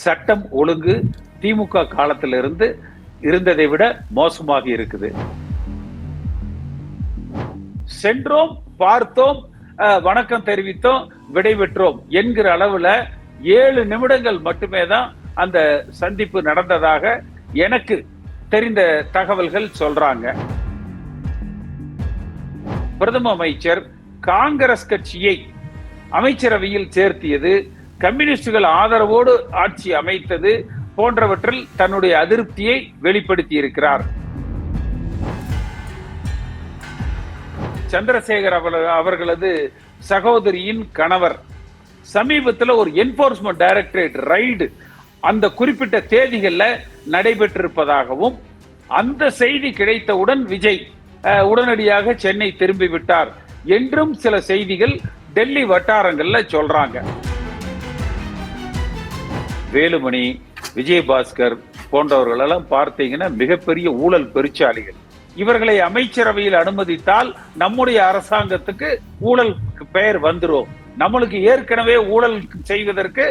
சட்டம் ஒழுங்கு திமுக காலத்திலிருந்து இருந்ததை விட மோசமாக இருக்குது. சென்றோம், பார்த்தோம், வணக்கம் தெரிவித்தோம், விடைபெற்றோம் என்கிற அளவுல 7 நிமிடங்கள் மட்டுமே தான் அந்த சந்திப்பு நடந்ததாக எனக்கு தெரிந்த தகவல்கள் சொல்றாங்க. பிரதம அமைச்சர் காங்கிரஸ் கட்சியை அமைச்சரவையில் சேர்த்தியது, கம்யூனிஸ்டுகள் ஆதரவோடு ஆட்சி அமைத்தது போன்றவற்றில் தன்னுடைய அதிருப்தியை வெளிப்படுத்தி இருக்கிறார். சந்திரசேகர் அவர்களது சகோதரியின் கணவர் சமீபத்தில் ஒரு என்போர்ஸ்மெண்ட் டைரக்டரேட் ரைடு அந்த குறிப்பிட்ட தேதிகள்ல நடைபெற்றிருப்பதாகவும், அந்த செய்தி கிடைத்தவுடன் விஜய் உடனடியாக சென்னை திரும்பி விட்டார் என்றும் சில செய்திகள் டெல்லி வட்டாரங்கள்ல சொல்றாங்க. வேலுமணி, விஜயபாஸ்கர் போன்றவர்கள் எல்லாம் பார்த்தீங்கன்னா மிகப்பெரிய ஊழல் பெருச்சாளிகள். இவர்களை அமைச்சரவையில் அனுமதித்தால் நம்முடைய அரசாங்கத்துக்கு ஊழல் பெயர் வந்துரும். நம்மளுக்கு ஏற்கனவே ஊழல் செய்வதற்கு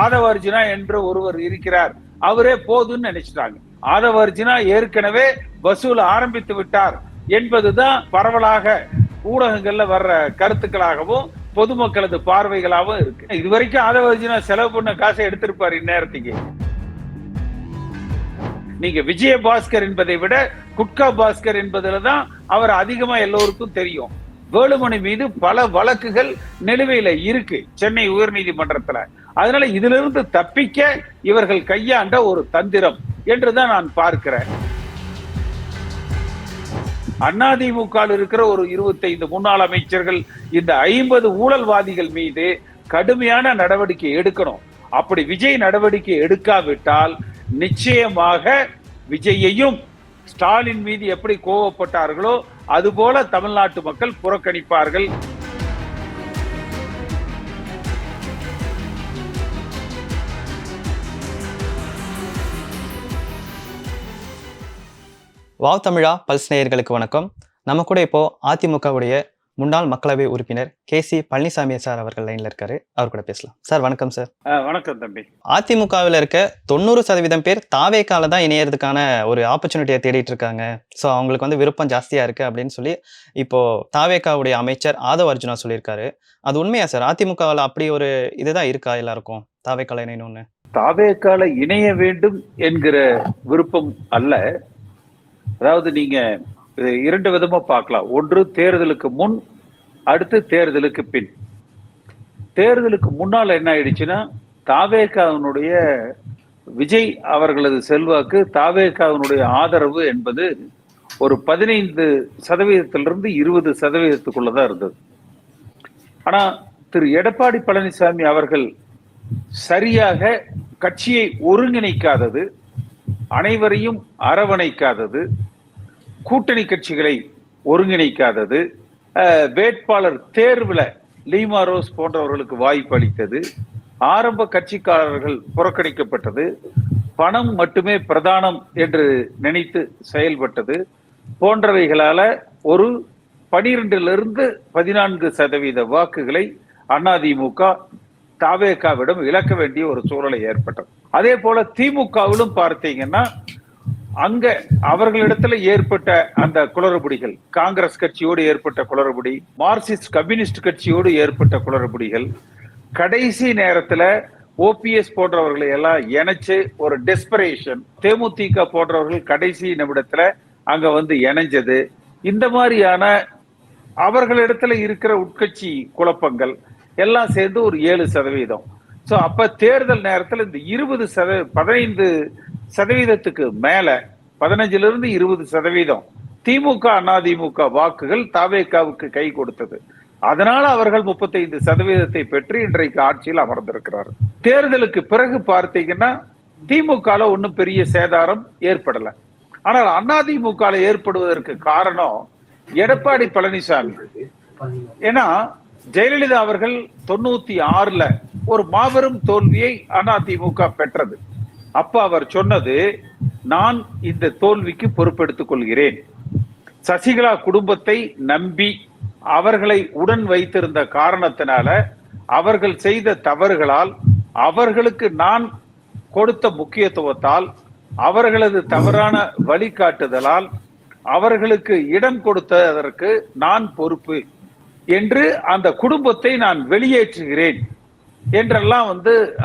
ஆதவர்ஜுனா என்று ஒருவர் இருக்கிறார், அவரே போதுன்னு நினைச்சிட்டாங்க. ஆதவர்ஜுனா ஏற்கனவே வசூல் ஆரம்பித்து விட்டார் என்பதுதான் பரவலாக ஊடகங்கள்ல வர்ற கருத்துக்களாகவும் பொதுமக்களது பார்வைகளாகவும் இருக்கு. இதுவரைக்கும் ஆதவர்ஜுனா செலவு பண்ண காசை எடுத்திருப்பார் இந்நேரத்துக்கு. நீங்க விஜயபாஸ்கர் என்பதை விட குட்கா பாஸ்கர் என்பதுலதான் அவர் அதிகமா எல்லோருக்கும் தெரியும். வேலுமணி மீது பல வழக்குகள் நிலுவையில இருக்கு சென்னை உயர்நீதிமன்றத்துல. அதனால இதிலிருந்து தப்பிக்க இவர்கள் கையாண்ட ஒரு தந்திரம் என்றுதான் நான் பார்க்கிறேன். அதிமுக இருக்கிற ஒரு 25 முன்னாள் அமைச்சர்கள் இந்த 50 ஊழல்வாதிகள் மீது கடுமையான நடவடிக்கை எடுக்கணும். அப்படி விஜய் நடவடிக்கை எடுக்காவிட்டால் நிச்சயமாக விஜயையும் ஸ்டாலின் மீது எப்படி கோவப்பட்டார்களோ அதுபோல தமிழ்நாட்டு மக்கள் புறக்கணிப்பார்கள். வாவ் தமிழா பல்ஸ் நேயர்களுக்கு வணக்கம். நம்ம கூட இப்போ அதிமுகவுடைய முன்னாள் மக்களவை உறுப்பினர் KC பழனிசாமி சார் அவர்கள் லைன்ல இருக்காரு, அவர் கூட பேசலாம். சார் வணக்கம். சார் வணக்கம் தம்பி. அதிமுகவில் இருக்க 90% பேர் தாவேக்கால தான் இணையறதுக்கான ஒரு ஆப்பர்ச்சுனிட்டியை தேடிட்டு இருக்காங்க. ஸோ அவங்களுக்கு விருப்பம் ஜாஸ்தியா இருக்கு அப்படின்னு சொல்லி இப்போ தாவேக்காவுடைய அமைச்சர் ஆதவர்ஜுனா சொல்லியிருக்காரு. அது உண்மையா சார்? அதிமுகவில் அப்படி ஒரு இதுதான் இருக்கா எல்லாருக்கும் தாவேக்கால இணையணும்னு? தாவேக்கால இணைய வேண்டும் என்கிற விருப்பம் அல்ல. அதாவது நீங்க 2 விதமா பார்க்கலாம். ஒன்று தேர்தலுக்கு முன், அடுத்து தேர்தலுக்கு பின். தேர்தலுக்கு முன்னால் என்ன ஆயிடுச்சுன்னா, தாவேகாவினுடைய விஜய் அவர்களது செல்வாக்கு, தாவேகாவினுடைய ஆதரவு என்பது ஒரு 15% 20%தான் இருந்தது. ஆனா திரு எடப்பாடி பழனிசாமி அவர்கள் சரியாக கட்சியை ஒருங்கிணைக்காதது, அனைவரையும் அரவணைக்காதது, கூட்டணி கட்சிகளை ஒருங்கிணைக்காதது, வேட்பாளர் தேர்வுல லீமா ரோஸ் போன்றவர்களுக்கு வாய்ப்பு அளித்தது, ஆரம்ப கட்சிக்காரர்கள் புறக்கணிக்கப்பட்டது, பணம் மட்டுமே பிரதானம் என்று நினைத்து செயல்பட்டது போன்றவைகளால ஒரு 12-14% வாக்குகளை அதிமுக தாவேகாவிடம் இழக்க வேண்டிய ஒரு சூழலை ஏற்பட்டது. அதே போல திமுகவிலும் பார்த்தீங்கன்னா அங்க அவர்களிடத்துல ஏற்பட்ட அந்த குளறுபடிகள், காங்கிரஸ் கட்சியோடு ஏற்பட்ட குளறுபடி, மார்க்சிஸ்ட் கம்யூனிஸ்ட் கட்சியோடு ஏற்பட்ட குளறுபடிகள், கடைசி நேரத்துல OPS போன்றவர்களை எல்லாம் இணைச்சு ஒரு டெஸ்பரேஷன், தேமுதிக போன்றவர்கள் கடைசி நிமிடத்துல அங்க இணைஞ்சது, இந்த மாதிரியான அவர்களிடத்துல இருக்கிற உட்கட்சி குழப்பங்கள் எல்லாம் சேர்ந்து ஒரு 7%. சோ அப்ப தேர்தல் நேரத்துல இந்த 15% மேல 15-20% திமுக அதிமுக வாக்குகள் தாவேகாவுக்கு கை கொடுத்தது. அதனால அவர்கள் 35% பெற்று இன்றைக்கு ஆட்சியில் அமர்ந்திருக்கிறார். தேர்தலுக்கு பிறகு பார்த்தீங்கன்னா திமுக ஒன்னும் பெரிய சேதாரம் ஏற்படல. ஆனால் அதிமுக ஏற்படுவதற்கு காரணம் எடப்பாடி பழனிசாமி. ஏன்னா ஜெயலலிதா அவர்கள் 96ல ஒரு மாபெரும் தோல்வியை அதிமுக பெற்றது. அப்ப அவர் சொன்னது, நான் இந்த தோல்விக்கு பொறுப்பெடுத்துக் கொள்கிறேன். சசிகலா குடும்பத்தை நம்பி அவர்களை உடன் வைத்திருந்த காரணத்தினால அவர்கள் செய்த தவறுகளால் அவர்களுக்கு நான் கொடுத்த முக்கியத்துவத்தால், அவர்களது தவறான வழிகாட்டுதலால், அவர்களுக்கு இடம் கொடுத்ததற்கு நான் பொறுப்பு என்று அந்த குடும்பத்தை நான் வெளியேற்றுகிறேன் என்றெல்லாம்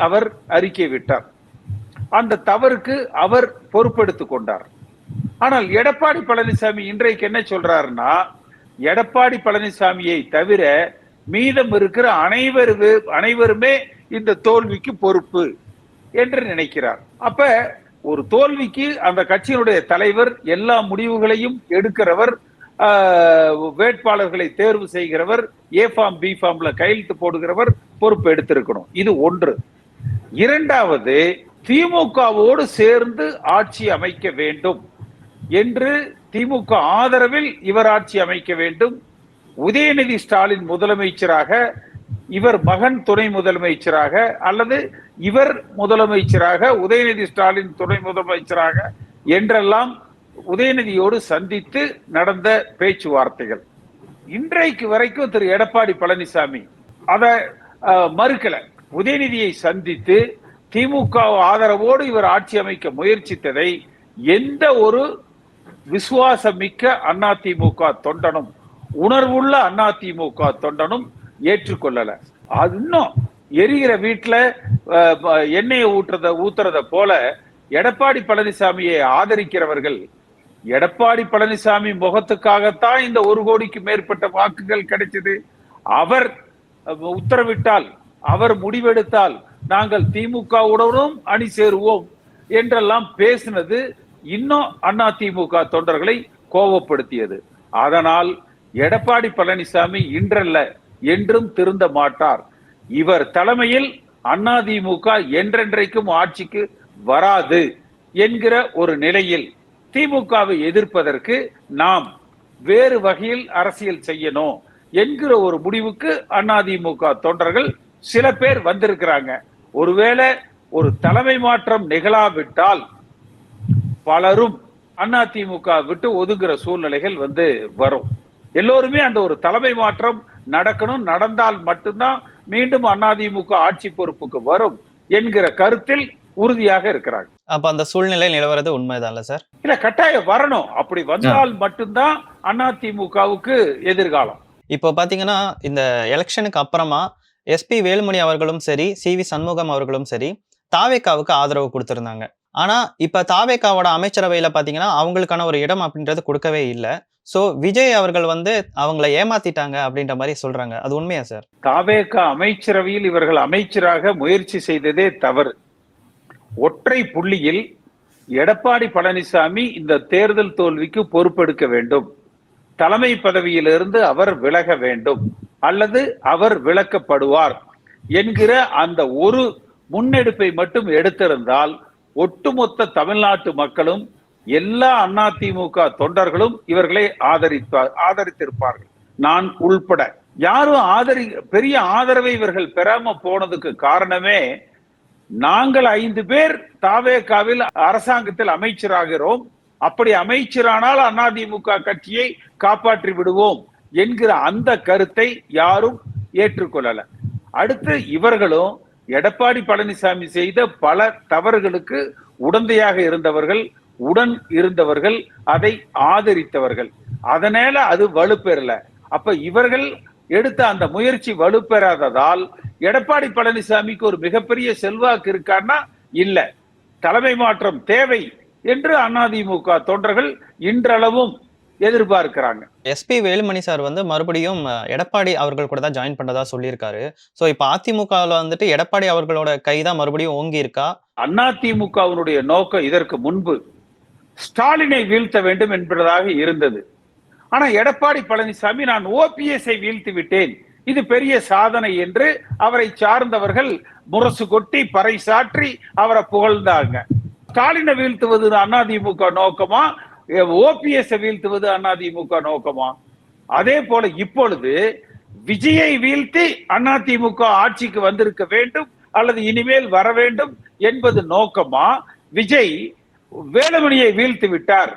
அவர் அறிக்கை விட்டார். அந்த தவறுக்கு அவர் பொறுப்பெடுத்துக் கொண்டார். ஆனால் எடப்பாடி பழனிசாமி இன்றைக்கு என்ன சொல்றாருன்னா, எடப்பாடி பழனிசாமியை தவிர மீதம் இருக்கிற அனைவருமே இந்த தோல்விக்கு பொறுப்பு என்று நினைக்கிறார். அப்ப ஒரு தோல்விக்கு அந்த கட்சியினுடைய தலைவர் எல்லா முடிவுகளையும் எடுக்கிறவர், வேட்பாளர்களை தேர்வு செய்கிறவர், ஏ ஃபார்ம் பி ஃபார்ம்ல கையெழுத்து போடுகிறவர் பொறுப்பு எடுத்திருக்கணும். இது ஒன்று. இரண்டாவது, திமுகவோடு சேர்ந்து ஆட்சி அமைக்க வேண்டும் என்று, திமுக ஆதரவில் இவர் ஆட்சி அமைக்க வேண்டும். உதயநிதி ஸ்டாலின் முதலமைச்சராக, இவர் மகன் துணை முதலமைச்சராக, அல்லது இவர் முதலமைச்சராக, உதயநிதி ஸ்டாலின் துணை முதலமைச்சராக என்றெல்லாம் உதயநிதியோடு சந்தித்து நடந்த பேச்சுவார்த்தைகள். இன்றைக்கு வரைக்கும் திரு எடப்பாடி பழனிசாமி அதை மறுக்கல. உதயநிதியை சந்தித்து திமுக ஆதரவோடு இவர் ஆட்சி அமைக்க முயற்சித்ததை எந்த ஒரு விசுவாசமிக்க அதிமுக தொண்டனும், உணர்வுள்ள அதிமுக தொண்டனும் ஏற்றுக்கொள்ளல. அது இன்னும் எரிகிற வீட்டுல எண்ணெயை ஊத்துறத போல எடப்பாடி பழனிசாமியை ஆதரிக்கிறவர்கள், எடப்பாடி பழனிசாமி முகத்துக்காகத்தான் இந்த 1 கோடிக்கு மேற்பட்ட வாக்குகள் கிடைச்சது, அவர் உத்தரவிட்டால், அவர் முடிவெடுத்தால் நாங்கள் திமுகவுடனும் அணி சேருவோம் என்றெல்லாம் பேசினது இன்னும் அதிமுக தொண்டர்களை கோபப்படுத்தியது. அதனால் எடப்பாடி பழனிசாமி இன்றல்ல என்றும் திருந்த மாட்டார். இவர் தலைமையில் அதிமுக என்றென்றைக்கும் ஆட்சிக்கு வராது என்கிற ஒரு நிலையில் திமுகவை எதிர்ப்பதற்கு நாம் வேறு வகையில் அரசியல் செய்யணும் என்கிற ஒரு முடிவுக்கு அதிமுக தொண்டர்கள் சில பேர் வந்திருக்கிறாங்க. ஒருவேளை ஒரு தலைமை மாற்றம் நிகழாவிட்டால் பலரும் அதிமுக விட்டு ஒதுங்குற சூழ்நிலைகள் வரும். எல்லோருமே அந்த ஒரு தலைமை மாற்றம் நடக்கணும், நடந்தால் மட்டும்தான் மீண்டும் அதிமுக ஆட்சி பொறுப்புக்கு வரும் என்கிற கருத்தில் உறுதியாக இருக்கிறாங்க. அப்ப அந்த சூழ்நிலை நிலவரது உண்மைதான் சார்? இல்ல, கட்டாயம் வரணும். அப்படி வந்தால் மட்டும்தான் அதிமுகவுக்கு எதிர்காலம். இப்போ பாத்தீங்கன்னா இந்த எலெக்ஷனுக்கு அப்புறமா எஸ்பி வேலுமணி அவர்களும் சரி, சி.வி. சண்முகம் அவர்களும் சரி தாவேகாவுக்கு ஆதரவு கொடுத்திருந்தாங்க. ஆனா இப்ப தாவேகாவோட அமைச்சரவையில பாத்தீங்கன்னா அவங்களுக்கான ஒரு இடம் அப்படின்றது கொடுக்கவே இல்லை. சோ விஜய் அவர்கள் அவங்களை ஏமாத்திட்டாங்க அப்படின்ற மாதிரி சொல்றாங்க. அது உண்மையா சார்? தாவேகா அமைச்சரவையில் இவர்கள் அமைச்சராக முயற்சி செய்ததே தவறு. ஒற்றை புள்ளியில் எடப்பாடி பழனிசாமி இந்த தேர்தல் தோல்விக்கு பொறுப்பெடுக்க வேண்டும், தலைமை பதவியிலிருந்து அவர் விலக வேண்டும் அல்லது அவர் விலக்கப்படுவார் என்கிற அந்த ஒரு முன்னெடுப்பை மட்டும் எடுத்திருந்தால் ஒட்டுமொத்த தமிழ்நாட்டு மக்களும், எல்லா அதிமுக தொண்டர்களும் இவர்களை ஆதரித்திருப்பார்கள், நான் உள்பட. யாரும் பெரிய ஆதரவை இவர்கள் பெறாம போனதுக்கு காரணமே, நாங்கள் 5 பேர் தாவேகாவில் அரசாங்கத்தில் அமைச்சராகிறோம், அப்படி அமைச்சரானால் அதிமுக கட்சியை காப்பாற்றி விடுவோம் என்கிற அந்த கருத்தை யாரும் ஏற்றுக்கொள்ளல. அடுத்து இவர்களும் எடப்பாடி பழனிசாமி செய்த பல தவறுகளுக்கு உடந்தையாக இருந்தவர்கள், அதை ஆதரித்தவர்கள். அதனால அது வலுப்பெறல. அப்ப இவர்கள் எடுத்த அந்த முயற்சி வலுப்பெறாததால் எடப்பாடி பழனிசாமிக்கு ஒரு மிகப்பெரிய செல்வாக்கு இருக்கான்னா இல்ல. தலைமை மாற்றம் தேவை என்று அதிமுக தொண்டர்கள் இன்றளவும் எதிர்பார்க்கிறாங்க. எஸ்பி வேலுமணி சார் மறுபடியும் எடப்பாடி அவர்கள் கூட தான் ஜாயின் பண்ணதா சொல்லியிருக்காரு. சோ இப்ப அதிமுகவில் எடப்பாடி அவர்களோட கைதான் மறுபடியும் ஓங்கி இருக்கா? அதிமுகவினுடைய நோக்கம் இதற்கு முன்பு ஸ்டாலினை வீழ்த்த வேண்டும் என்பதாக இருந்தது. ஆனா எடப்பாடி பழனிசாமி நான் ஓபிஎஸ்ஐ வீழ்த்தி விட்டேன், இது பெரிய சாதனை என்று அவரை சார்ந்தவர்கள் முரசு கொட்டி பறைசாற்றி அவரை புகழ்ந்தாங்க. ஸ்டாலினை வீழ்த்துவது அதிமுக நோக்கமா, ஓபிஎஸ் வீழ்த்துவது அதிமுக நோக்கமா? அதே போல இப்பொழுது விஜயை வீழ்த்தி அதிமுக ஆட்சிக்கு வந்திருக்க வேண்டும் அல்லது இனிமேல் வர வேண்டும் என்பது நோக்கமா? விஜய் வேலுமணியை வீழ்த்தி விட்டார்,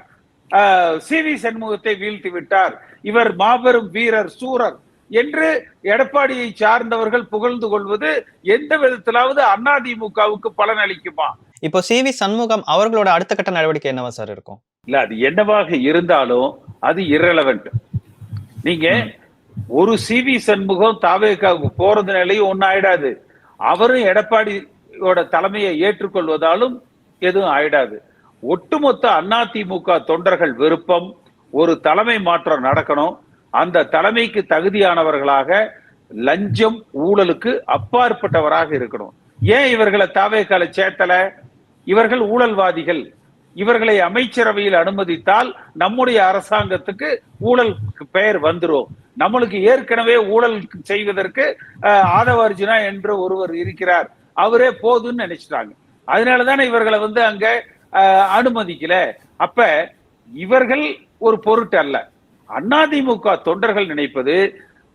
சி.வி. சண்முகத்தை வீழ்த்தி விட்டார், இவர் மாபெரும் வீரர் சூரர் என்று எடப்பாடியை சார்ந்தவர்கள் புகழ்ந்து கொள்வது எந்த விதத்திலாவது அதிமுகவுக்கு பலன் அளிக்குமா? இப்போ சி.வி. சண்முகம் அவர்களோட அடுத்த கட்ட நடவடிக்கை என்னவா சார் இருக்கும்? இல்ல அது என்னவாக இருந்தாலும் அது irrelevant. நீங்க ஒரு சி.வி. சண்முகம் தாவேகாவுக்கு போறதுனாலையும் ஒன்னும் ஆயிடாது. அவரும் எடப்பாடியோட தலைமையை ஏற்றுக்கொள்வதாலும் எதுவும் ஆயிடாது. ஒட்டுமொத்த அதிமுக தொண்டர்கள் விருப்பம் ஒரு தலைமை மாற்றம் நடக்கணும். அந்த தலைமைக்கு தகுதியானவர்களாக லஞ்சம் ஊழலுக்கு அப்பாற்பட்டவராக இருக்கணும். ஏன் இவர்களை தாவேகால சேர்த்தல? இவர்கள் ஊழல்வாதிகள். இவர்களை அமைச்சரவையில் அனுமதித்தால் நம்முடைய அரசாங்கத்துக்கு ஊழல் பெயர் வந்துரும். நம்மளுக்கு ஏற்கனவே ஊழல் செய்வதற்கு ஆதவ அர்ஜுனா என்று ஒருவர் இருக்கிறார், அவரே போதுன்னு நினைச்சிட்டாங்க. அதனாலதானே இவர்களை அங்க அனுமதிக்கல. அப்ப இவர்கள் ஒரு பொருட்டு அல்ல. அதிமுக தொண்டர்கள் நினைப்பது,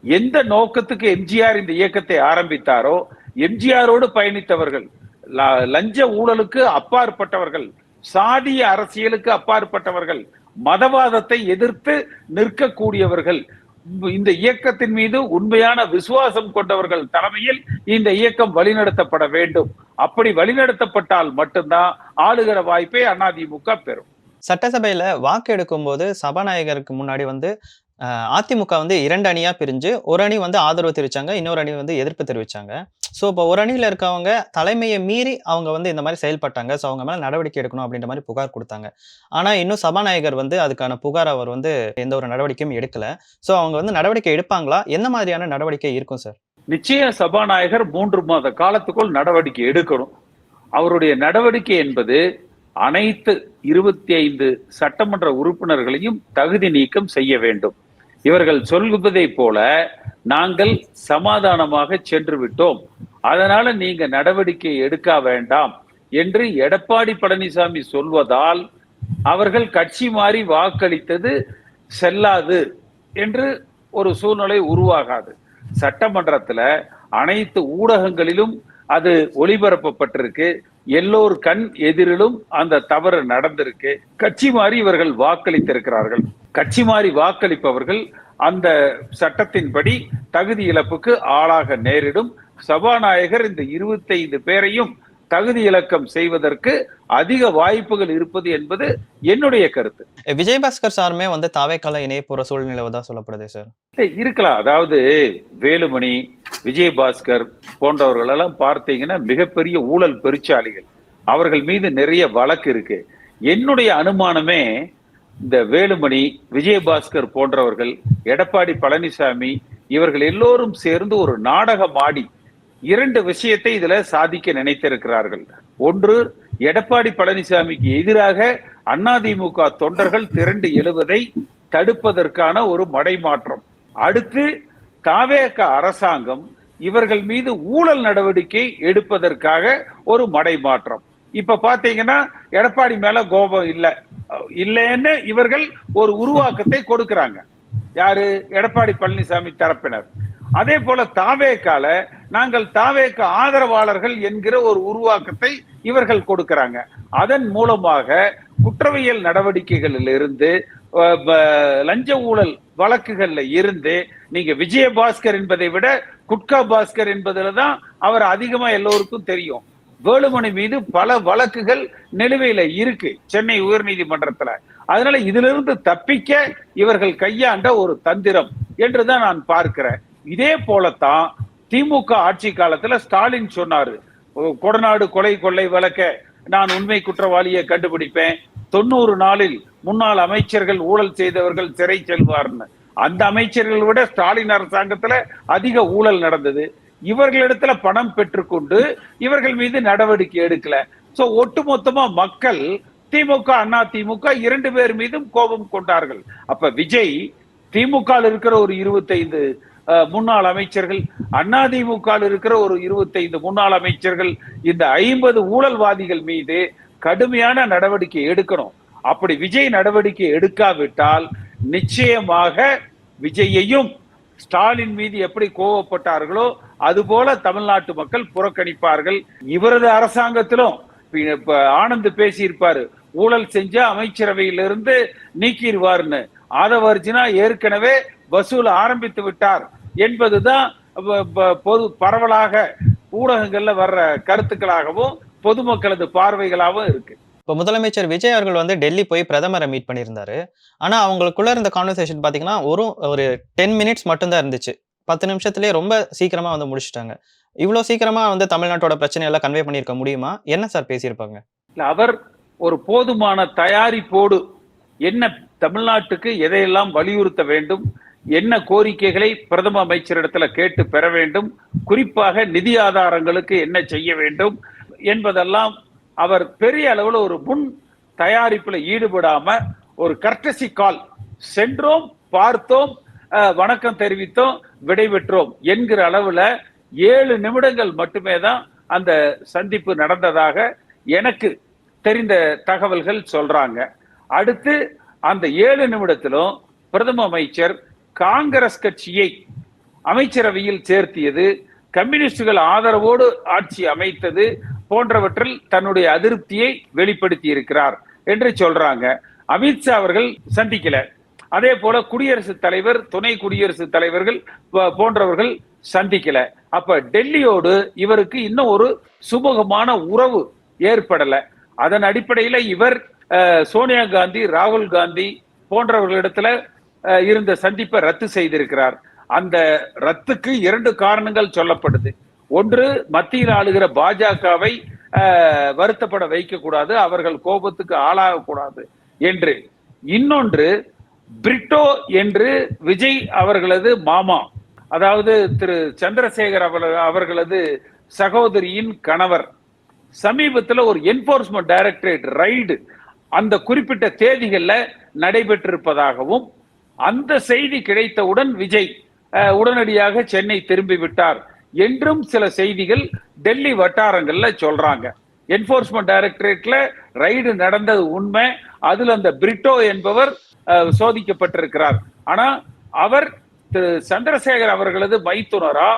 எந்த நோக்கத்துக்கு எம்ஜிஆர் இந்த இயக்கத்தை ஆரம்பித்தாரோ, எம்ஜிஆரோடு பயணித்தவர்கள், லஞ்ச ஊழலுக்கு அப்பாற்பட்டவர்கள், சாதிய அரசியலுக்கு அப்பாற்பட்டவர்கள், மதவாதத்தை எதிர்த்து நிற்கக்கூடியவர்கள், இந்த இயக்கத்தின் மீது உண்மையான விசுவாசம் கொண்டவர்கள் தலைமையில் இந்த இயக்கம் வழிநடத்தப்பட வேண்டும். அப்படி வழிநடத்தப்பட்டால் மட்டும்தான் ஆளுகிற வாய்ப்பை அதிமுக பெறும். சட்டசபையில வாக்கு எடுக்கும் போது சபாநாயகருக்கு முன்னாடி அதிமுக 2 அணியா பிரிஞ்சு, ஒரு அணி ஆதரவு தெரிவிச்சாங்க, இன்னொரு அணி எதிர்ப்பு தெரிவிச்சாங்க. ஸோ இப்போ ஒரு அணியில இருக்கவங்க தலைமையை மீறி அவங்க இந்த மாதிரி செயல்பட்டாங்க, ஸோ அவங்க மேல நடவடிக்கை எடுக்கணும் அப்படின்ற மாதிரி புகார் கொடுத்தாங்க. ஆனா இன்னும் சபாநாயகர் அதுக்கான புகார் அவர் எந்த ஒரு நடவடிக்கையும் எடுக்கல. ஸோ அவங்க நடவடிக்கை எடுப்பாங்களா? என்ன மாதிரியான நடவடிக்கை இருக்கும் சார்? நிச்சயம் சபாநாயகர் 3 மாத காலத்துக்குள் நடவடிக்கை எடுக்கணும். அவருடைய நடவடிக்கை என்பது அனைத்து 25 சட்டமன்ற உறுப்பினர்களையும் தகுதி நீக்கம் செய்ய வேண்டும். இவர்கள் சொல்வதை போல நாங்கள் சமாதானமாக சென்று விட்டோம், அதனால நீங்க நடவடிக்கை எடுக்க வேண்டாம் என்று எடப்பாடி பழனிசாமி சொல்வதால் அவர்கள் கட்சி மாறி வாக்களித்தது செல்லாது என்று ஒரு சூழ்நிலை உருவாகாது. சட்டமன்றத்துல அனைத்து ஊடகங்களிலும் அது ஒளிபரப்பப்பட்டிருக்கு. எல்லோர் கண் எதிரிலும் அந்த தவறு நடந்திருக்கு. கட்சி மாறி இவர்கள் வாக்களித்திருக்கிறார்கள். கட்சி மாறி வாக்களிப்பவர்கள் அந்த சட்டத்தின்படி தகுதி இழப்புக்கு ஆளாக நேரிடும். சபாநாயகர் இந்த 25 பேரையும் தகுதி இலக்கம் செய்வதற்கு அதிக வாய்ப்புகள் இருப்பது என்பது என்னுடைய கருத்து. விஜயபாஸ்கர் சாருமே தாவேக்கால இணைய போற சூழ்நிலை தான் சொல்லப்படுது சார். இருக்கலாம். அதாவது வேலுமணி, விஜயபாஸ்கர் போன்றவர்கள் எல்லாம் பார்த்தீங்கன்னா மிகப்பெரிய ஊழல் பெருச்சாளிகள். அவர்கள் மீது நிறைய வழக்கு இருக்கு. என்னுடைய அனுமானமே இந்த வேலுமணி, விஜயபாஸ்கர் போன்றவர்கள், எடப்பாடி பழனிசாமி இவர்கள் எல்லோரும் சேர்ந்து ஒரு நாடகம் ஆடி 2 விஷயத்தை இதுல சாதிக்க நினைத்திருக்கிறார்கள். ஒன்று, எடப்பாடி பழனிசாமிக்கு எதிராக அதிமுக தொண்டர்கள் திரண்டு எழுவதை தடுப்பதற்கான ஒரு மடைமாற்றம். அடுத்து, தாவேக அரசாங்கம் இவர்கள் மீது ஊழல் நடவடிக்கை எடுப்பதற்காக ஒரு மடைமாற்றம். இப்ப பாத்தீங்கன்னா எடப்பாடி மேல கோபம் இல்லைன்னு இவர்கள் ஒரு உருவாக்கத்தை கொடுக்கிறாங்க. யாரு? எடப்பாடி பழனிசாமி தரப்பினர். அதே போல தாவேக்கால நாங்கள் தாவேக்க ஆதரவாளர்கள் என்கிற ஒரு உருவாக்கத்தை இவர்கள் கொடுக்கிறாங்க. அதன் மூலமாக குற்றவியல் நடவடிக்கைகளில் இருந்து, லஞ்ச ஊழல் வழக்குகள்ல இருந்து, நீங்க விஜயபாஸ்கர் என்பதை விட குட்கா பாஸ்கர் என்பதுலதான் அவர் அதிகமா எல்லோருக்கும் தெரியும். வேலுமணி மீது பல வழக்குகள் நிலுவையில இருக்கு சென்னை உயர்நீதிமன்றத்துல. அதனால இதிலிருந்து தப்பிக்க இவர்கள் கையாண்ட ஒரு தந்திரம் என்றுதான் நான் பார்க்கிறேன். இதே போலத்தான் திமுக ஆட்சி காலத்துல ஸ்டாலின் சொன்னாரு, கொடநாடு கொலை கொள்ளை வழக்க நான் உண்மை குற்றவாளியை கண்டுபிடிப்பேன், 90 நாளில் முன்னாள் அமைச்சர்கள் ஊழல் செய்தவர்கள் சிறை செல்வார்னு. அந்த அமைச்சர்கள் விட ஸ்டாலின் அரசாங்கத்துல அதிக ஊழல் நடந்தது. இவர்களிடத்துல பணம் பெற்றுக்கொண்டு இவர்கள் மீது நடவடிக்கை எடுக்கல. சோ ஒட்டுமொத்தமா மக்கள் திமுக அதிமுக 2 பேர் மீதும் கோபம் கொண்டார்கள். அப்ப விஜய் திமுக இருக்கிற ஒரு 25 முன்னாள் அமைச்சர்கள், அதிமுக இருக்கிற ஒரு 25 முன்னாள் அமைச்சர்கள், இந்த 50 ஊழல்வாதிகள் மீது கடுமையான நடவடிக்கை எடுக்கணும். அப்படி விஜய் நடவடிக்கை எடுக்காவிட்டால் நிச்சயமாக விஜயையும் ஸ்டாலின் மீது எப்படி கோவப்பட்டார்களோ அதுபோல தமிழ்நாட்டு மக்கள் புறக்கணிப்பார்கள். இவரது அரசாங்கத்திலும் ஆனந்த் பேசியிருப்பாரு, ஊழல் செஞ்ச அமைச்சரவையிலிருந்து நீக்கிடுவார்னு. ஆதவ அர்ஜுனா ஏற்கனவே வசூல் ஆரம்பித்து விட்டார் என்பதுதான் பொது பரவலாக ஊடகங்கள்ல வர்ற கருத்துக்களாகவும் பொதுமக்களது பார்வைகளாகவும் இருக்கு. இப்போ முதலமைச்சர் விஜய் அவர்கள் வந்து டெல்லி போய் பிரதமரை மீட் பண்ணியிருந்தாரு. ஆனா அவங்களுக்குள்ள இருந்த கான்வர்சேஷன் பாத்தீங்கன்னா ஒரு 10 மினிட்ஸ் மட்டும் தான் இருந்துச்சு. 10 நிமிஷத்திலேயே ரொம்ப சீக்கிரமா வந்து முடிச்சுட்டாங்க. இவ்ளோ சீக்கிரமா வந்து தமிழ்நாட்டோட பிரச்சனை எல்லாம் கன்வே பண்ணியிருக்க முடியுமா? என்ன சார் பேசியிருப்பாங்க? இல்ல, அவர் ஒரு போதுமான தயாரிப்போடு என்ன தமிழ்நாட்டுக்கு எதையெல்லாம் வலியுறுத்த வேண்டும், என்ன கோரிக்கைகளை பிரதம அமைச்சரிடத்துல கேட்டு பெற வேண்டும், குறிப்பாக நிதி ஆதாரங்களுக்கு என்ன செய்ய வேண்டும் என்பதெல்லாம் அவர் பெரிய அளவுல ஒரு முன் தயாரிப்புல ஈடுபடாம ஒரு கர்டசி கால், சென்றோம், பார்த்தோம், வணக்கம் தெரிவித்தோம், விடைபெற்றோம் என்கிற அளவுல 7 நிமிடங்கள் மட்டுமே தான் அந்த சந்திப்பு நடந்ததாக எனக்கு தெரிந்த தகவல்கள் சொல்றாங்க. அடுத்து அந்த 7 நிமிடத்திலும் பிரதம அமைச்சர் காங்கிரஸ் கட்சியை அமைச்சரவையில் சேர்த்தியது, கம்யூனிஸ்டுகள் ஆதரவோடு ஆட்சி அமைத்தது போன்றவற்றில் தன்னுடைய அதிருப்தியை வெளிப்படுத்தி இருக்கிறார் என்று சொல்றாங்க. அமித்ஷா அவர்கள் சந்திக்கல. அதே போல குடியரசுத் தலைவர், துணை குடியரசுத் தலைவர்கள் போன்றவர்கள் சந்திக்கல. அப்ப டெல்லியோடு இவருக்கு இன்னும் ஒரு சுமூகமான உறவு ஏற்படல. அதன் அடிப்படையில இவர் சோனியா காந்தி, ராகுல் காந்தி போன்றவர்களிடத்துல இருந்த சந்திப்பை ரத்து செய்திருக்கிறார். அந்த ரத்துக்கு 2 காரணங்கள் சொல்லப்படுது. ஒன்று, மத்தியில் ஆளுகிற பாஜகவை வருத்தப்பட வைக்க கூடாது, அவர்கள் கோபத்துக்கு ஆளாகக்கூடாது என்று. இன்னொன்று, பிரிட்டோ என்று விஜய் அவர்களது மாமா, அதாவது திரு சந்திரசேகர் அவர்களது சகோதரியின் கணவர் சமீபத்தில் ஒரு என்போர்ஸ்மெண்ட் டைரக்டரேட் ரைடு அந்த குறிப்பிட்ட தேதிகள்ல நடைபெற்றிருப்பதாகவும், அந்த செய்தி கிடைத்தவுடன் விஜய் உடனடியாக சென்னை திரும்பி விட்டார் என்றும் சில செய்திகள் டெல்லி வட்டாரங்கள்ல சொல்றாங்க. என்போர்ஸ்மெண்ட் டைரக்டரேட்ல ரைடு நடந்தது உண்மை. அதுல அந்த பிரிட்டோ என்பவர் சோதிக்கப்பட்டிருக்கிறார். ஆனா அவர் திரு சந்திரசேகர் அவர்களது மைத்துனரா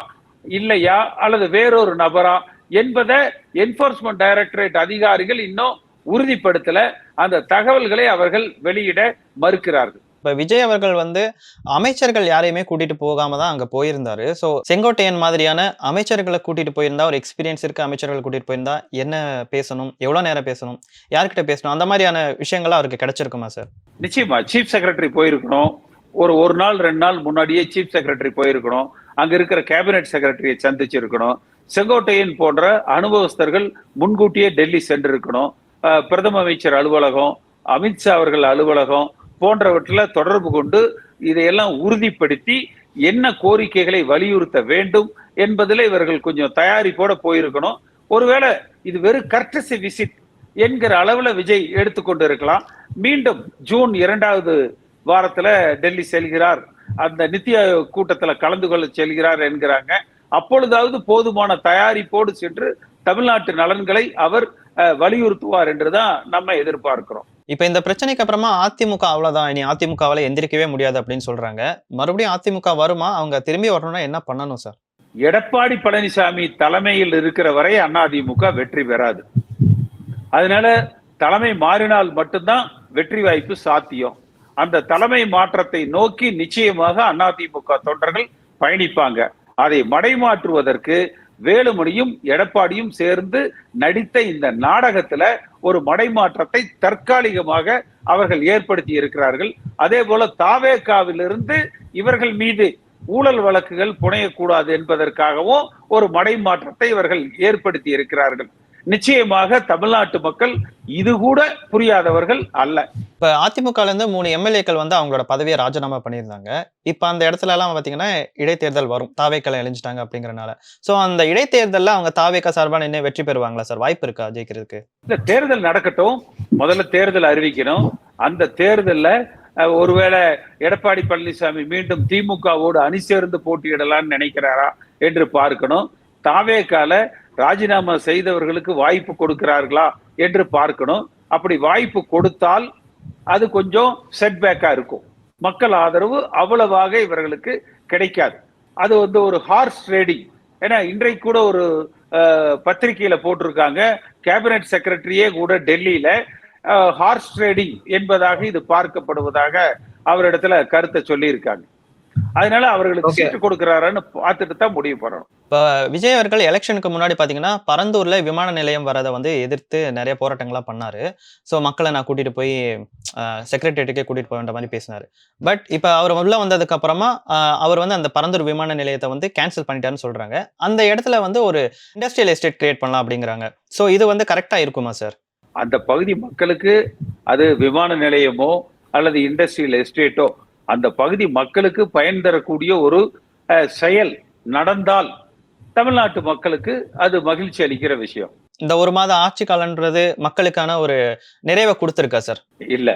இல்லையா அல்லது வேறொரு நபரா என்பதை என்போர்ஸ்மெண்ட் டைரக்டரேட் அதிகாரிகள் இன்னும் உறுதிப்படுத்தல. அந்த தகவல்களை அவர்கள் வெளியிட மறுக்கிறார்கள். இப்ப விஜய் அவர்கள் வந்து அமைச்சர்கள் யாரையுமே கூட்டிட்டு போகாம தான் அங்க போயிருந்தாரு. சோ செங்கோட்டையன் மாதிரியான அமைச்சர்களை கூட்டிட்டு போயிருந்தா, ஒரு எக்ஸ்பீரியன்ஸ் இருக்க அமைச்சர்களை கூட்டிட்டு போயிருந்தா என்ன பேசணும், எவ்வளவு நேரம் பேசணும், யார்கிட்ட பேசணும், அந்த மாதிரியான விஷயங்கள்லாம் அவருக்கு கிடைச்சிருக்குமா சார்? நிச்சயமா சீஃப் செக்ரட்டரி போயிருக்கணும். ஒரு நாள் 2 நாள் முன்னாடியே சீஃப் செக்ரட்டரி போயிருக்கணும். அங்க இருக்கிற கேபினெட் செக்ரட்டரியை சந்திச்சிருக்கணும். செங்கோட்டையன் போன்ற அனுபவஸ்தர்கள் முன்கூட்டியே டெல்லி சென்றிருக்கணும். பிரதம அமைச்சர் அலுவலகம், அமித்ஷா அவர்கள் அலுவலகம் போன்றவற்றில் தொடர்பு கொண்டு இதையெல்லாம் உறுதிப்படுத்தி என்ன கோரிக்கைகளை வலியுறுத்த வேண்டும் என்பதில் இவர்கள் கொஞ்சம் தயாரிப்போட போயிருக்கணும். ஒருவேளை இது வெறும் கர்டசி விசிட் என்கிற அளவுல விஜய் எடுத்துக்கொண்டு இருக்கலாம். மீண்டும் ஜூன் 2வது வாரத்துல டெல்லி செல்கிறார், அந்த நித்தி ஆயோக் கூட்டத்துல கலந்து கொள்ள செல்கிறார் என்கிறாங்க. அப்பொழுதாவது போதுமான தயாரிப்போடு சென்று தமிழ்நாட்டு நலன்களை அவர் வலியுறுத்துவார் என்றுதான் நம்ம எதிர்பார்க்கிறோம். இப்ப இந்த பிரச்சனைக்கு அப்புறமா அதிமுக அவ்வளவுதான், இனி அதிமுகவால எந்திரிக்கவே முடியாது அப்படின்னு சொல்றாங்க. மறுபடியும் அதிமுக வருமா? அவங்க திரும்பி வரணும்னா என்ன பண்ணணும் சார்? எடப்பாடி பழனிசாமி தலைமையில் இருக்கிற வரை அதிமுக வெற்றி பெறாது. அதனால தலைமை மாறினால் மட்டும்தான் வெற்றி வாய்ப்பு சாத்தியம். அந்த தலைமை மாற்றத்தை நோக்கி நிச்சயமாக அதிமுக தொண்டர்கள் பயணிப்பாங்க. அதை மடைமாற்றுவதற்கு வேலுமணியும் எடப்பாடியும் சேர்ந்து நடித்த இந்த நாடகத்துல ஒரு மடைமாற்றத்தை தற்காலிகமாக அவர்கள் ஏற்படுத்தி இருக்கிறார்கள். அதே போல தாவேகாவிலிருந்து இவர்கள் மீது ஊழல் வழக்குகள் புனையக்கூடாது என்பதற்காகவும் ஒரு மடைமாற்றத்தை இவர்கள் ஏற்படுத்தி இருக்கிறார்கள். நிச்சயமாக தமிழ்நாட்டு மக்கள் இது கூட புரியாதவர்கள் அல்ல. இப்ப அதிமுகல இருந்து 3 எம்எல்ஏக்கள் வந்து அவங்களோட பதவியை ராஜினாமா பண்ணியிருந்தாங்க. இப்ப அந்த இடத்துல எல்லாம் பாத்தீங்கன்னா இடைத்தேர்தல் வரும், தாவேக்கால இணைஞ்சிட்டாங்க அப்படிங்கறனால. சோ அந்த இடைத்தேர்தல்ல அவங்க தாவேக்கா சார்பா நின்று வெற்றி பெறுவாங்களா சார்? வாய்ப்பு இருக்கா ஜெயிக்கிறதுக்கு? இந்த தேர்தல் நடக்கட்டும், முதல்ல தேர்தல் அறிவிக்கணும். அந்த தேர்தல்ல ஒருவேளை எடப்பாடி பழனிசாமி மீண்டும் திமுகவோடு அணி சேர்ந்து போட்டியிடலாம்னு நினைக்கிறாரா என்று பார்க்கணும். தாவேக்கால ராஜினாமா செய்தவர்களுக்கு வாய்ப்பு கொடுக்கிறார்களா என்று பார்க்கணும். அப்படி வாய்ப்பு கொடுத்தால் அது கொஞ்சம் செட்பேக்கா இருக்கும். மக்கள் ஆதரவு அவ்வளவாக இவர்களுக்கு கிடைக்காது. அது வந்து ஒரு ஹார்ஸ் ட்ரேடிங். ஏன்னா இன்றைக்கு கூட ஒரு பத்திரிகையில போட்டிருக்காங்க, கேபினெட் செக்ரட்டரியே கூட டெல்லியில ஹார்ஸ் ட்ரேடிங் என்பதாக இது பார்க்கப்படுவதாக அவரிடத்துல கருத்தை சொல்லி இருக்காங்க. அதனால அவர்களுக்கு சீட்டு கொடுக்கிறாரான்னு பார்த்துட்டு தான் முடிவு பண்ணணும். இப்ப விஜய் அவர்கள் எலெக்ஷனுக்கு முன்னாடி பாத்தீங்கன்னா பரந்தூர்ல விமான நிலையம் வரதை வந்து எதிர்த்து நிறைய போராட்டங்களா பண்ணாரு. சோ மக்களை நான் கூட்டிட்டு போய் செக்ரட்டரியேட்டுக்கே கூட்டிட்டு போக வேண்டிய மாதிரி பேசினாரு. பட் இப்ப அவர் உள்ள வந்ததுக்கு அப்புறமா அவர் வந்து அந்த பரந்தூர் விமான நிலையத்தை வந்து கேன்சல் பண்ணிட்டாருன்னு சொல்றாங்க. அந்த இடத்துல வந்து ஒரு இண்டஸ்ட்ரியல் எஸ்டேட் கிரியேட் பண்ணலாம் அப்படிங்கிறாங்க. சோ இது வந்து கரெக்டா இருக்குமா சார்? அந்த பகுதி மக்களுக்கு அது விமான நிலையமோ அல்லது இண்டஸ்ட்ரியல் எஸ்டேட்டோ அந்த பகுதி மக்களுக்கு பயன் தரக்கூடிய ஒரு செயல் நடந்தால் தமிழ்நாட்டு மக்களுக்கு அது மகிழ்ச்சி அளிக்கிற விஷயம். இந்த ஒரு மாத ஆட்சி காலன்றது மக்களுக்கான ஒரு நிறைவை கொடுத்திருக்கா சார்? இல்ல,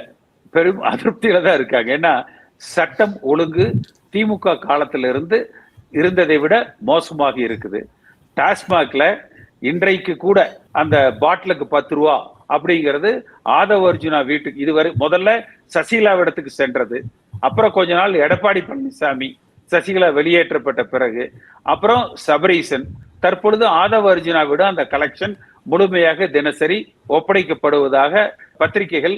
பெரும் அதிருப்தியில தான் இருக்காங்க. ஏன்னா சட்டம் ஒழுங்கு திமுக காலத்துல இருந்து இருந்ததை விட மோசமாக இருக்குது. டாஸ்மாக்ல இன்றைக்கு கூட அந்த பாட்டிலுக்கு 10 ரூபா அப்படிங்கிறது ஆதவ அர்ஜுனா வீட்டுக்கு இதுவரை முதல்ல சசிகலாவிடத்துக்கு சென்றது. அப்புறம் கொஞ்ச நாள் எடப்பாடி பழனிசாமி சசிகலா வெளியேற்றப்பட்ட பிறகு அப்புறம் சபரீசன், தற்பொழுது ஆதவ அர்ஜுனாவிடம் அந்த கலெக்ஷன் முழுமையாக தினசரி ஒப்படைக்கப்படுவதாக பத்திரிகைகள்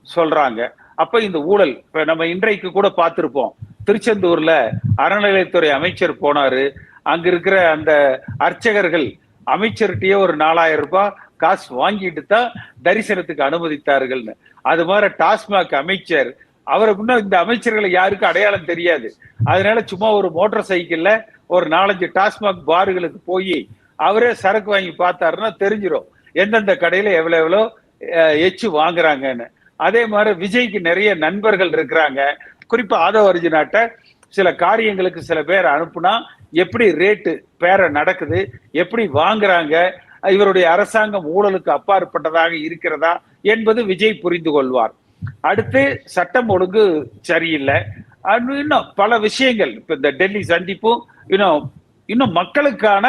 சொல்றாங்க. அப்ப இந்த ஊழல் நம்ம இன்றைக்கு கூட பார்த்திருப்போம். திருச்செந்தூர்ல அறநிலையத்துறை அமைச்சர் போனாரு. அங்க இருக்கிற அந்த அர்ச்சகர்கள் அமைச்சர்கிட்டயே ஒரு 4000 ரூபாய் காசு வாங்கிட்டு தான் தரிசனத்துக்கு அனுமதித்தார்கள்னு. அது மாதிரி டாஸ்மாக் அமைச்சர் அவருக்கு இன்னும் இந்த அமைச்சர்களை யாருக்கும் அடையாளம் தெரியாது. அதனால சும்மா ஒரு மோட்டார் சைக்கிள்ல ஒரு 4-5 டாஸ்மாக் பார்களுக்கு போய் அவரே சரக்கு வாங்கி பார்த்தாருன்னா தெரிஞ்சிடும் எந்தெந்த கடையில எவ்வளோ எச்சு வாங்குறாங்கன்னு. அதே மாதிரி விஜய்க்கு நிறைய நண்பர்கள் இருக்கிறாங்க. குறிப்பா ஆதவ அர்ஜுனாட்ட சில காரியங்களுக்கு சில பேர் அனுப்புனா எப்படி ரேட்டு பேர நடக்குது, எப்படி வாங்குறாங்க, இவருடைய அரசாங்கம் ஊழலுக்கு அப்பாற்பட்டதாக இருக்கிறதா என்பது விஜய் புரிந்து கொள்வார். அடுத்து சட்டம் ஒழுங்கு சரியில்லை, இன்னும் பல விஷயங்கள். இப்ப இந்த டெல்லி சந்திப்பும் இன்னும் மக்களுக்கான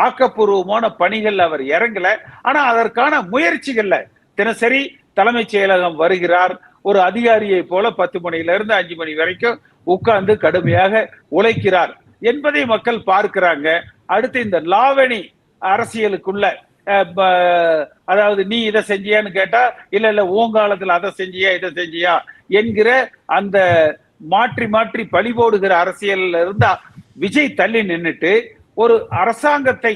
ஆக்கப்பூர்வமான பணிகள் அவர் இறங்கல. ஆனா அதற்கான முயற்சிகள்ல தினசரி தலைமைச் செயலகம் வருகிறார். ஒரு அதிகாரியை போல 10 மணில இருந்து 5 மணி வரைக்கும் உட்கார்ந்து கடுமையாக உழைக்கிறார் என்பதை மக்கள் பார்க்கிறாங்க. அடுத்து இந்த லாவணி அரசியலுக்குள்ள அதாவது நீ இதை செஞ்சியான்னு கேட்டா இல்ல ஊங்காலத்துல அதை செஞ்சியா இதை செஞ்சியா என்கிற அந்த மாற்றி மாற்றி பழி போடுகிற அரசியல்ல இருந்தா விஜய் தள்ளி நின்னுட்டு ஒரு அரசாங்கத்தை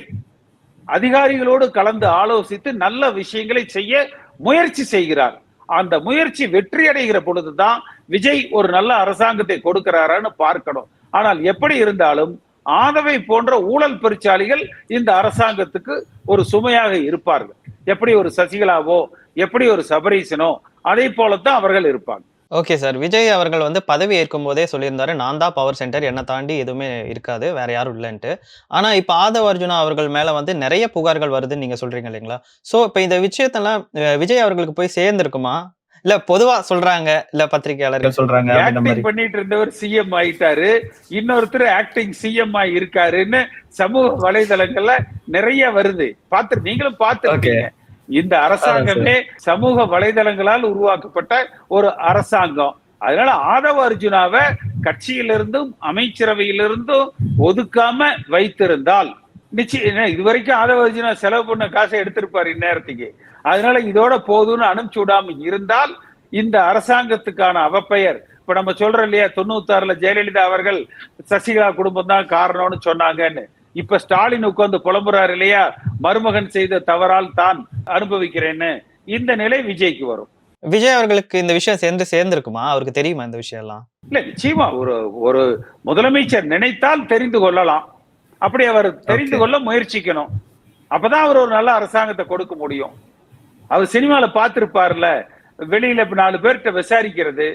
அதிகாரிகளோடு கலந்து ஆலோசித்து நல்ல விஷயங்களை செய்ய முயற்சி செய்கிறார். அந்த முயற்சி வெற்றி அடைகிற பொழுதுதான் விஜய் ஒரு நல்ல அரசாங்கத்தை கொடுக்கிறாரான்னு பார்க்கணும். ஆனால் எப்படி இருந்தாலும் ஆதவை போன்ற ஊழல் பெருச்சாளிகள் இந்த அரசாங்கத்துக்கு ஒரு சுமையாக இருப்பார்கள். எப்படி ஒரு சசிகலாவோ எப்படி ஒரு சபரீசனோ அதே போலத்தான் அவர்கள் இருப்பாங்க. Okay sir. விஜய் அவர்கள் வந்து பதவி ஏற்கும் போதே சொல்லியிருந்தாரு, நான் தான் பவர் சென்டர், என்னை தாண்டி எதுவுமே இருக்காது, வேற யாரும் இல்லைன்ட்டு. ஆனா இப்ப ஆதவ அர்ஜுனா அவர்கள் மேல வந்து நிறைய புகார்கள் வருதுன்னு நீங்க சொல்றீங்க இல்லைங்களா? சோ இப்ப இந்த விஷயத்தெல்லாம் விஜய் அவர்களுக்கு போய் சேர்ந்திருக்குமா, இல்ல பொதுவா சொல்றாங்க, இல்ல பத்திரிகையாளர்கள் சொல்றாங்க ஆக்டிங் பண்ணிட்டு இருந்தவர் சிஎம் ஆயிட்டாரு, இன்னொருத்தர் ஆக்டிங் சிஎம் இருக்காருன்னு சமூக வலைதளங்கள்ல நிறைய வருது. நீங்களும் பார்த்துருக்கீங்க. இந்த அரசாங்கமே சமூக வலைதளங்களால் உருவாக்கப்பட்ட ஒரு அரசாங்கம். அதனால ஆதவ அர்ஜுனாவை கட்சியிலிருந்தும் அமைச்சரவையிலிருந்தும் ஒதுக்காம வைத்திருந்தால் நிச்சயம் இதுவரைக்கும் ஆதவ அர்ஜுனா செலவு பண்ண காசை எடுத்திருப்பாரு இந்நேரத்துக்கு. அதனால இதோட போதும்னு அனுப்பிச்சு விடாம இருந்தால் இந்த அரசாங்கத்துக்கான அவப்பெயர் இப்ப நம்ம சொல்றோம் இல்லையா, 96ல ஜெயலலிதா அவர்கள் சசிகலா குடும்பம் தான் காரணம்னு சொன்னாங்கன்னு. இப்ப ஸ்டாலின் உட்கார்ந்து புலம்புறாரு இல்லையா, மருமகன் செய்த தவறால் தான் அனுபவிக்கிறேன்னு. இந்த நிலை விஜய்க்கு வரும். விஜய் அவர்களுக்கு இந்த விஷயம் சேர்ந்திருக்குமா? அவருக்கு தெரியுமா இந்த விஷயம் எல்லாம்? இல்ல, நிச்சயமா ஒரு முதலமைச்சர் நினைத்தால் தெரிந்து கொள்ளலாம். அப்படி அவர் தெரிந்து கொள்ள முயற்சிக்கணும். அப்பதான் அவர் ஒரு நல்ல அரசாங்கத்தை கொடுக்க முடியும். அவர் சினிமால பார்த்திருப்பார்ல, வெளியில 4 பேர்கிட்ட விசாரிக்கிறது,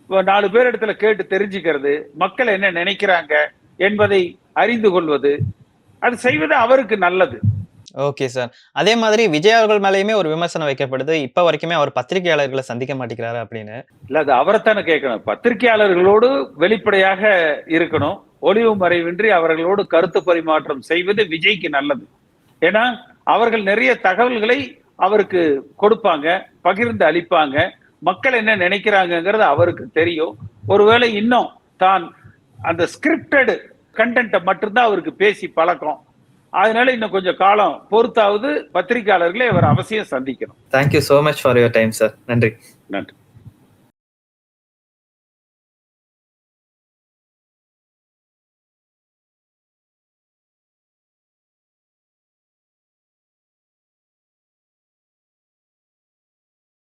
4 பேர் இடத்துல கேட்டு தெரிஞ்சுக்கிறது, மக்கள் என்ன நினைக்கிறாங்க என்பதை அறிந்து கொள்வது, அது செய்வது அவருக்கு நல்லது. Okay sir. அதே மாதிரி விஜய் அவர்கள் மேலேயுமே ஒரு விமர்சனம் வைக்கப்படுது, இப்ப வரைக்குமே அவர் பத்திரிகையாளர்களை சந்திக்க மாட்டேங்கிறாரு அப்படின்னு. இல்ல, அது அவரைத்தானே கேட்கணும். பத்திரிகையாளர்களோடு வெளிப்படையாக இருக்கணும், ஒளிவு மறைவின்றி அவர்களோடு கருத்து பரிமாற்றம் செய்வது விஜய்க்கு நல்லது. ஏன்னா அவர்கள் நிறைய தகவல்களை அவருக்கு கொடுப்பாங்க, பகிர்ந்து அளிப்பாங்க. மக்கள் என்ன நினைக்கிறாங்கிறது அவருக்கு தெரியும். ஒருவேளை இன்னும் தான் அந்த ஸ்கிரிப்டட் கண்டென்ட்டை மட்டும்தான் அவருக்கு பேசி பழக்கம். அதனால இன்னும் கொஞ்சம் காலம் பொறுத்தாவது பத்திரிகையாளர்களை அவர் அவசியம் சந்திக்கணும். Thank you so much for your time sir. நன்றி. நன்றி.